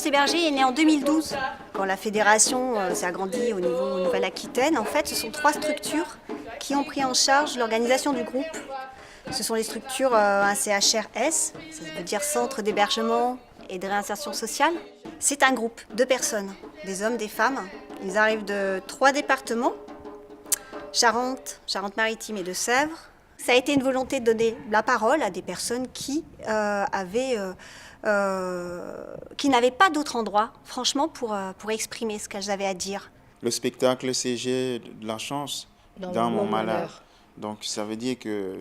France Hébergée est née en 2012. Quand la fédération s'est agrandie au niveau Nouvelle-Aquitaine, en fait, ce sont 3 structures qui ont pris en charge l'organisation du groupe. Ce sont les structures un CHRS, ça veut dire Centre d'hébergement et de réinsertion sociale. C'est un groupe de personnes, des hommes, des femmes. Ils arrivent de 3 départements, Charente, Charente-Maritime et Deux-Sèvres. Ça a été une volonté de donner la parole à des personnes qui n'avaient pas d'autre endroit, franchement, pour exprimer ce qu'elles avaient à dire. Le spectacle, c'est j'ai de la chance dans mon malheur. Donc ça veut dire que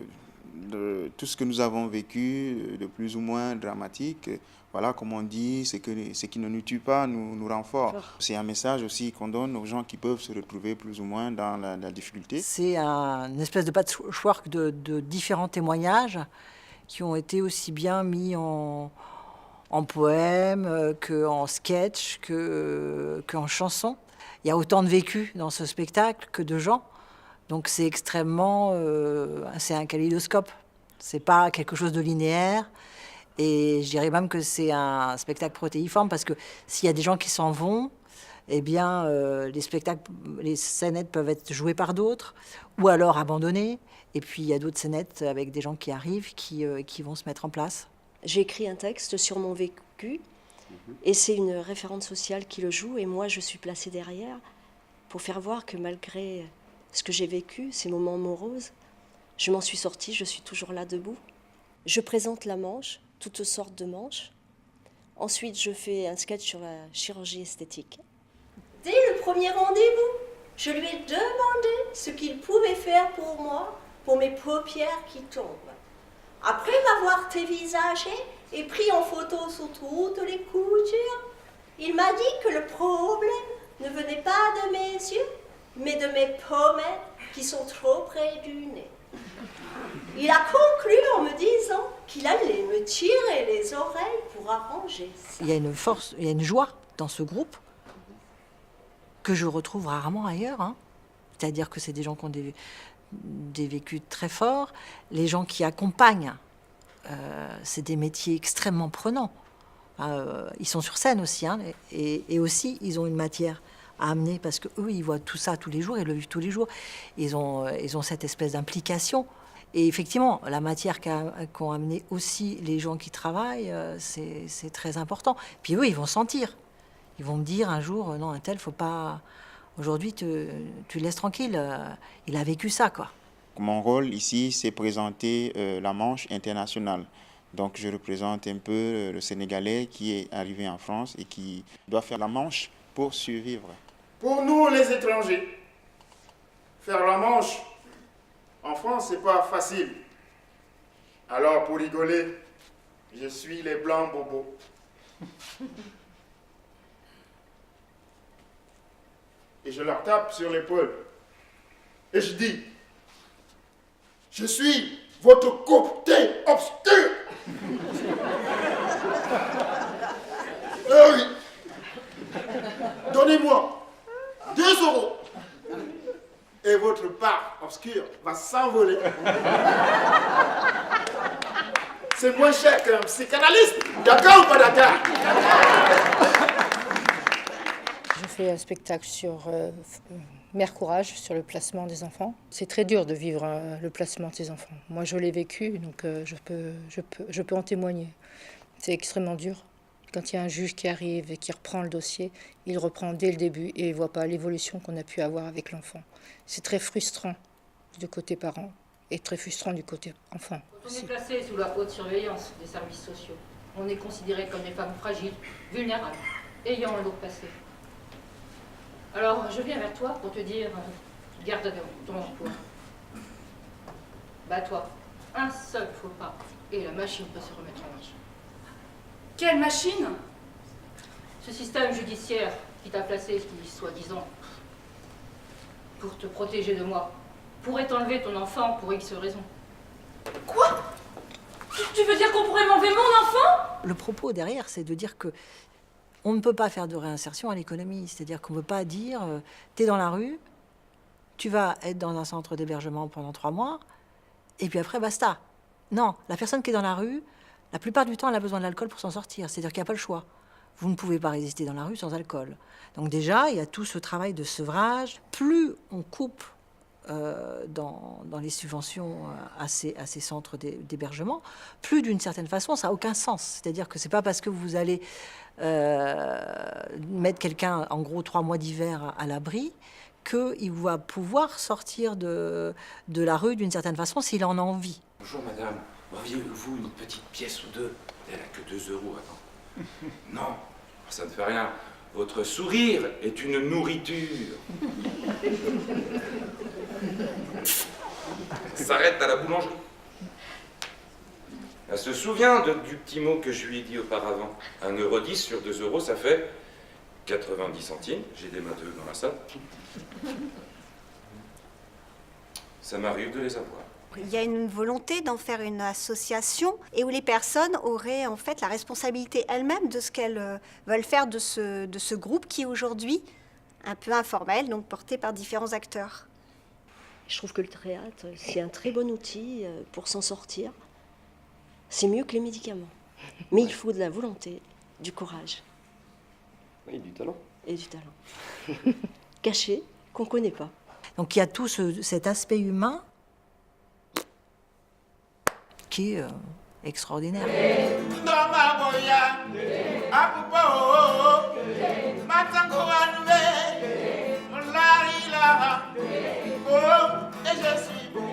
tout ce que nous avons vécu, de plus ou moins dramatique, voilà, comme on dit, ce qui ne nous tue pas nous rend fort. C'est un message aussi qu'on donne aux gens qui peuvent se retrouver plus ou moins dans la difficulté. C'est une espèce de patchwork de différents témoignages qui ont été aussi bien mis en poèmes, qu'en sketch, qu'en chansons. Il y a autant de vécus dans ce spectacle que de gens. Donc c'est extrêmement... c'est un kaléidoscope. C'est pas quelque chose de linéaire. Et je dirais même que c'est un spectacle protéiforme parce que s'il y a des gens qui s'en vont, eh bien, les scénettes peuvent être jouées par d'autres ou alors abandonnées. Et puis il y a d'autres scénettes avec des gens qui arrivent, qui vont se mettre en place. J'ai écrit un texte sur mon vécu et c'est une référente sociale qui le joue et moi je suis placée derrière pour faire voir que malgré ce que j'ai vécu, ces moments moroses, je m'en suis sortie, je suis toujours là debout. Je présente la manche, toutes sortes de manches. Ensuite, je fais un sketch sur la chirurgie esthétique. Dès le premier rendez-vous, je lui ai demandé ce qu'il pouvait faire pour moi, pour mes paupières qui tombent. Après m'avoir dévisagé et pris en photo sur toutes les coutures, il m'a dit que le problème ne venait pas de mes yeux, mais de mes pommettes qui sont trop près du nez. Il a conclu en me disant qu'il allait me tirer les oreilles pour arranger ça. Il y a une force, il y a une joie dans ce groupe que je retrouve rarement ailleurs. Hein. C'est-à-dire que c'est des gens qui ont des vécus très forts. Les gens qui accompagnent, c'est des métiers extrêmement prenants. Ils sont sur scène aussi, hein, et aussi ils ont une matière à amener parce qu'eux, ils voient tout ça tous les jours, ils le vivent tous les jours. Ils ont cette espèce d'implication. Et effectivement, la matière qu'ont amené aussi les gens qui travaillent, c'est très important. Puis eux, ils vont sentir. Ils vont me dire un jour, non, un tel, faut pas... Aujourd'hui, tu le laisses tranquille. Il a vécu ça, quoi. Mon rôle ici, c'est présenter la Manche internationale. Donc je représente un peu le Sénégalais qui est arrivé en France et qui doit faire la Manche pour survivre. Pour nous, les étrangers, faire la Manche en France, c'est pas facile. Alors, pour rigoler, je suis les blancs bobos. Et je leur tape sur l'épaule. Et je dis, je suis votre côté obscur. Eh oui. Donnez-moi 2 € et votre part obscure va s'envoler. C'est moins cher qu'un psychanalyste. D'accord ou pas d'accord? Je fais un spectacle sur Mère Courage, sur le placement des enfants. C'est très dur de vivre le placement de ses enfants. Moi, je l'ai vécu, donc je peux en témoigner. C'est extrêmement dur. Quand il y a un juge qui arrive et qui reprend le dossier, il reprend dès le début et il ne voit pas l'évolution qu'on a pu avoir avec l'enfant. C'est très frustrant du côté parent et très frustrant du côté enfant. On est placé sous la haute surveillance des services sociaux. On est considéré comme des femmes fragiles, vulnérables, ayant un lourd passé. Alors, je viens vers toi pour te dire, garde ton emploi. Bats-toi. Un seul faux pas et la machine peut se remettre en marche. Quelle machine? Ce système judiciaire qui t'a placé, qui, soi-disant, pour te protéger de moi, pourrait t'enlever ton enfant pour X raisons. Quoi? Tu veux dire qu'on pourrait m'enlever mon enfant? Le propos derrière, c'est de dire que on ne peut pas faire de réinsertion à l'économie. C'est-à-dire qu'on ne peut pas dire, t'es dans la rue, tu vas être dans un centre d'hébergement pendant 3 mois, et puis après, basta. Non, la personne qui est dans la rue, la plupart du temps, elle a besoin de l'alcool pour s'en sortir. C'est-à-dire qu'il n'y a pas le choix. vous ne pouvez pas résister dans la rue sans alcool. Donc déjà, il y a tout ce travail de sevrage. Plus on coupe dans les subventions à ces centres d'hébergement, plus d'une certaine façon, ça n'a aucun sens. C'est-à-dire que c'est pas parce que vous allez mettre quelqu'un, en gros, 3 mois d'hiver à l'abri, qu'il va pouvoir sortir de la rue d'une certaine façon s'il en a envie. Bonjour madame, auriez-vous une petite pièce ou deux? Elle a que 2 €, attends. Non, ça ne fait rien. Votre sourire est une nourriture. Elle s'arrête à la boulangerie. Elle se souvient du petit mot que je lui ai dit auparavant. 1,10 € sur 2 €, ça fait 90 centimes. J'ai des matheux dans la salle. Ça m'arrive de les avoir. Il y a une volonté d'en faire une association et où les personnes auraient en fait la responsabilité elles-mêmes de ce qu'elles veulent faire de ce groupe qui est aujourd'hui un peu informel, donc porté par différents acteurs. Je trouve que le théâtre, c'est un très bon outil pour s'en sortir. C'est mieux que les médicaments. Mais il faut de la volonté, du courage. Et du talent. Et du talent. Caché, qu'on ne connaît pas. Donc il y a tout cet aspect humain qui est extraordinaire. Et je suis bon.